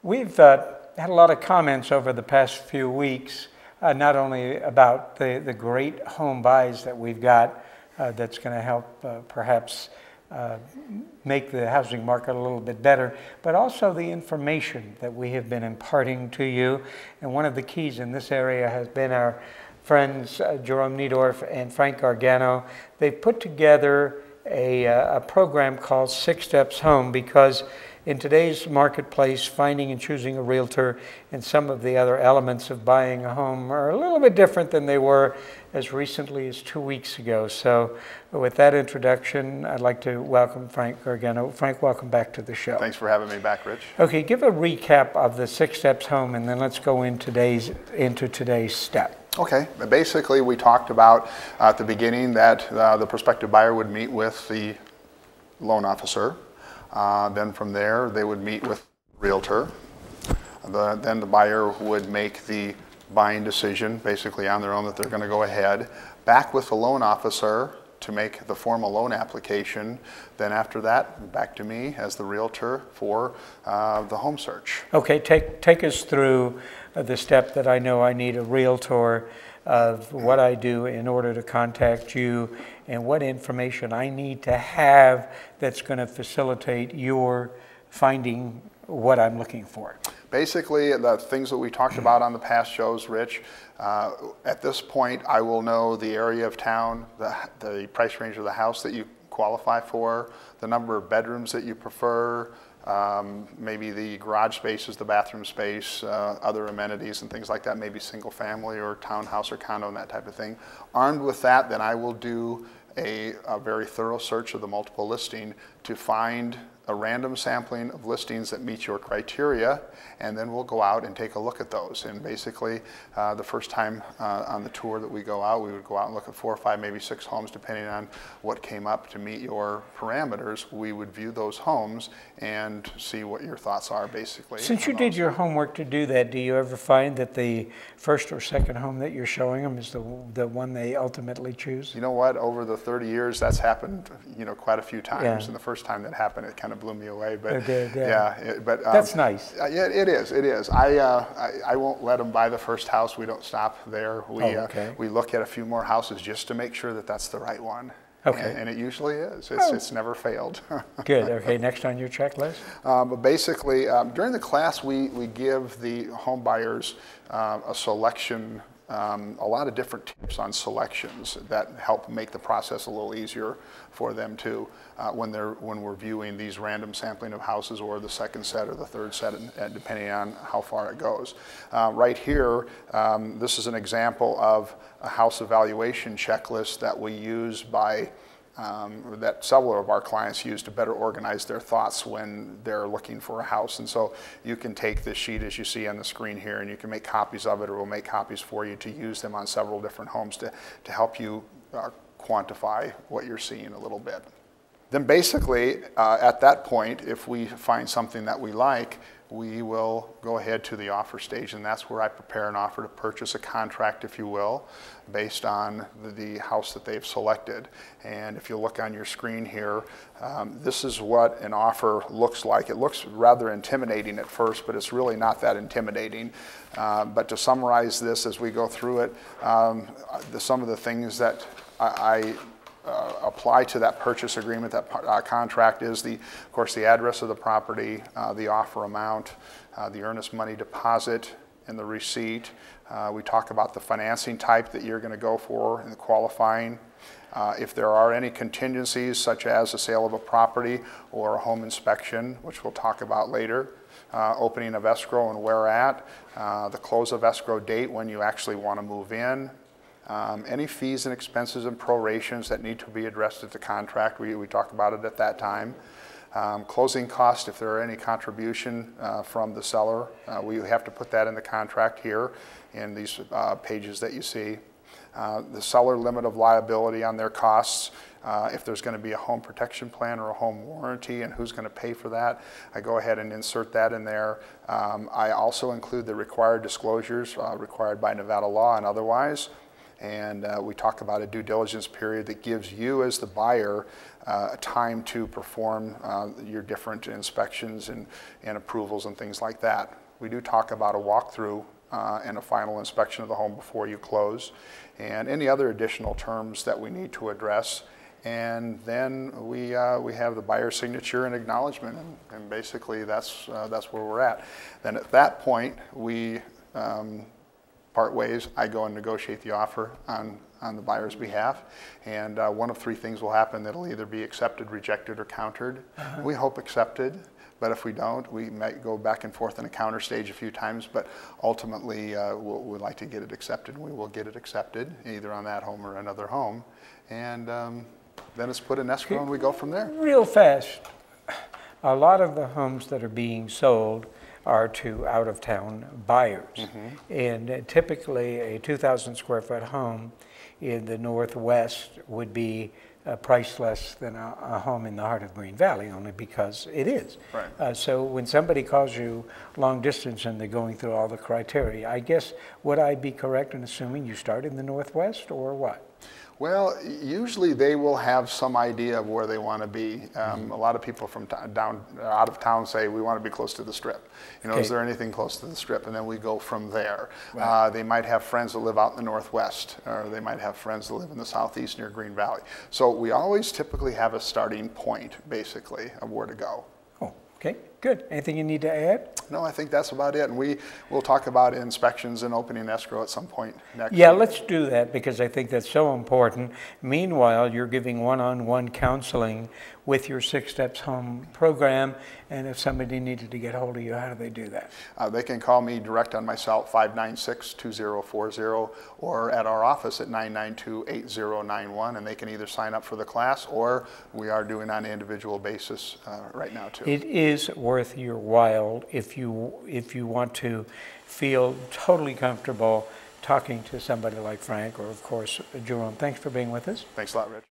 We've had a lot of comments over the past few weeks, not only about the great home buys that we've got that's going to help perhaps make the housing market a little bit better, but also the information that we have been imparting to you. And one of the keys in this area has been our friends Jerome Niedorf and Frank Gargano. They've put together a program called 6 Steps Home, because in today's marketplace, finding and choosing a realtor and some of the other elements of buying a home are a little bit different than they were as recently as 2 weeks ago. So with that introduction, I'd like to welcome Frank Gargano. Frank, welcome back to the show. Thanks for having me back, Rich. Okay, give a recap of the 6 Steps Home, and then let's go into today's step. Okay, basically we talked about at the beginning that the prospective buyer would meet with the loan officer. Then from there, they would meet with the realtor. Then the buyer would make the buying decision basically on their own that they're going to go ahead. Back with the loan officer to make the formal loan application. Then after that, back to me as the realtor for the home search. Okay, take us through the step that I know I need a realtor, of what I do in order to contact you and what information I need to have that's going to facilitate your finding what I'm looking for. Basically, the things that we talked about on the past shows, Rich, at this point I will know the area of town, the price range of the house that you qualify for, the number of bedrooms that you prefer, maybe the garage spaces, the bathroom space, other amenities and things like that, maybe single family or townhouse or condo and that type of thing. Armed with that, then I will do a very thorough search of the multiple listing to find a random sampling of listings that meet your criteria, and then we'll go out and take a look at those. And basically, the first time on the tour that we go out, we would go out and look at 4 or 5, maybe 6 homes, depending on what came up to meet your parameters. We would view those homes and see what your thoughts are, basically. Since you did your homework to do that, do you ever find that the first or second home that you're showing them is the one they ultimately choose? You know what? Over the 30 years, that's happened, quite a few times. Yeah. And the first time that happened, it kind of blew me away. But it did, yeah. But that's nice. Yeah, it is. It is. I won't let them buy the first house. We don't stop there. We look at a few more houses just to make sure that that's the right one. Okay. And it usually is. It's never failed. Good. Okay. Next on your checklist. But basically, during the class, we give the home buyers a selection. A lot of different tips on selections that help make the process a little easier for them too when we're viewing these random sampling of houses, or the second set or the third set, depending on how far it goes. Right here, this is an example of a house evaluation checklist that we use that several of our clients use to better organize their thoughts when they're looking for a house. And so you can take this sheet as you see on the screen here, and you can make copies of it, or we'll make copies for you to use them on several different homes to help you quantify what you're seeing a little bit. Then basically, at that point, if we find something that we like, we will go ahead to the offer stage, and that's where I prepare an offer to purchase, a contract, if you will, based on the house that they've selected. And if you look on your screen here, this is what an offer looks like. It looks rather intimidating at first, but it's really not that intimidating. But to summarize this as we go through it, some of the things that I apply to that purchase agreement, that contract, is of course, the address of the property, the offer amount, the earnest money deposit, and the receipt. We talk about the financing type that you're going to go for and the qualifying. If there are any contingencies, such as the sale of a property or a home inspection, which we'll talk about later. Opening of escrow and where at, the close of escrow date when you actually want to move in. Any fees and expenses and prorations that need to be addressed at the contract, we talk about it at that time. Closing costs, if there are any contribution from the seller, we have to put that in the contract here in these pages that you see. The seller limit of liability on their costs, if there's going to be a home protection plan or a home warranty, and who's going to pay for that. I go ahead and insert that in there. I also include the required disclosures required by Nevada law and otherwise. And we talk about a due diligence period that gives you as the buyer time to perform your different inspections and approvals and things like that. We do talk about a walkthrough and a final inspection of the home before you close, and any other additional terms that we need to address. And then we have the buyer's signature and acknowledgement, and basically that's where we're at. Then at that point, we part ways. I go and negotiate the offer on the buyer's behalf, and one of three things will happen. That'll either be accepted, rejected, or countered. We hope accepted, but if we don't, we might go back and forth in a counter stage a few times, but ultimately we'd like to get it accepted. We will get it accepted, either on that home or another home, and then it's put in escrow and we go from there. Real fast, a lot of the homes that are being sold are to out-of-town buyers. And typically a 2,000 square foot home in the Northwest would be priced less than a home in the heart of Green Valley, only because it is. Right. So when somebody calls you long distance and they're going through all the criteria, I guess, would I be correct in assuming you start in the Northwest, or what? Well, usually they will have some idea of where they want to be. A lot of people from out of town say, we want to be close to the Strip. You know, is there anything close to the Strip? And then we go from there. Right. They might have friends that live out in the Northwest, or they might have friends that live in the Southeast near Green Valley. So we always typically have a starting point, basically, of where to go. Oh, okay, good. Anything you need to add? No, I think that's about it. And we'll talk about inspections and opening escrow at some point next week. Let's do that, because I think that's so important. Meanwhile, you're giving one-on-one counseling with your 6 Steps Home program, and if somebody needed to get hold of you, how do they do that? They can call me direct on my cell, 596-2040, or at our office at 992-8091, and they can either sign up for the class, or we are doing on an individual basis right now too. It is worth your while if you want to feel totally comfortable talking to somebody like Frank, or of course Jerome. Thanks for being with us. Thanks a lot, Rich.